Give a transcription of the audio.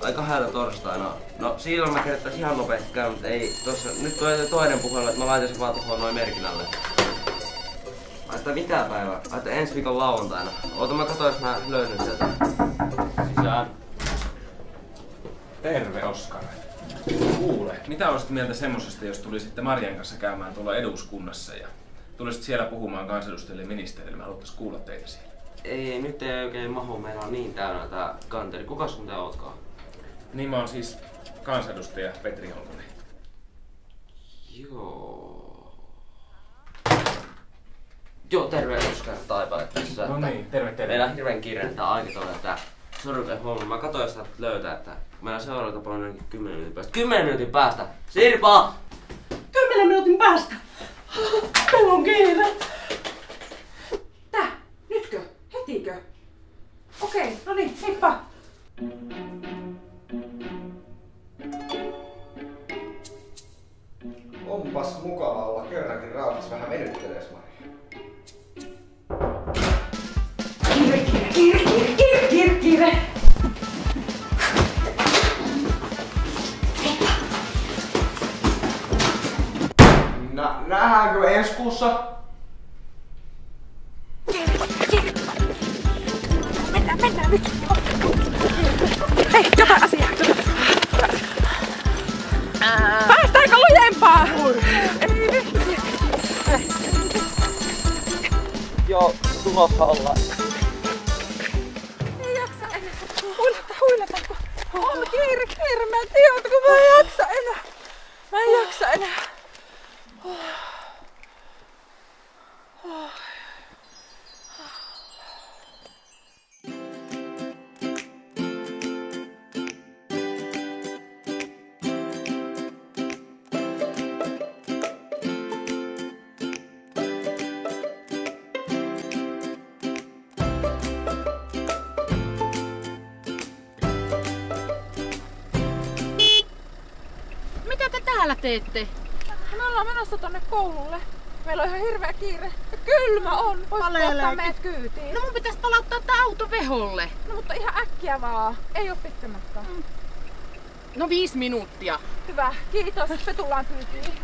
Ai 2 torstaina. No silloin mä kerättäis ihan nopeasti käydä, mutta ei tossa. Nyt tulee toinen puhelu, että mä laitan sen vaan tuohon noin merkinnälle. Että mitä päivää? Että ensi viikon lauantaina. Oota mä katsoin, jos mä löydän sieltä. Sisään. Terve, Oskar. Kuule, mitä olisit mieltä semmosesta, jos tulisitte Marian kanssa käymään tuolla eduskunnassa ja tulisit siellä puhumaan kansanedustajille ja ministerille? Me haluttais kuulla teitä siellä. Ei, nyt ei oikein mahu. Meillä on niin täynnä tää kanteri. Kukas sun te ootkaan? Niin mä oon siis kansanedustaja Petri Honkonen. Joo, terve Oskar Taipale tässä. No niin, terve. Meillä on hirveen kiireinen tää aikataulu, että sorruken homma. Mä katsoin sitä löytää, että meillä seuraava tapa on ainakin 10 minuutin päästä. 10 minuutin päästä! Sirpa! 10 minuutin päästä! Meillä on kiire! Tää? Nytkö? Hetikö? Okei, no niin, heippa! Onpas mukava olla kerrankin rauhassa vähän venyttelees, Mari. Kiire! Nähdäänkö ensi kuussa? Mennään nyt! Hei, jotain asiaa! Päästäänkö lujempaa? Ei vitsi! Joo, tulossa ollaan. Ei jaksa enää. Huilata. On kiire. Mä en tiedä, kun mä en jaksa enää. Mitä te täällä teette? Me ollaan menossa tonne koululle. Meillä on ihan hirveä kiire. Ja kylmä on. Voisitko ottaa meidät kyytiin? No mun pitäisi palauttaa tää auto veholle. No mutta ihan äkkiä vaan. Ei oo pitkä matka. No 5 minuuttia. Hyvä, kiitos. Me tullaan kyytiin.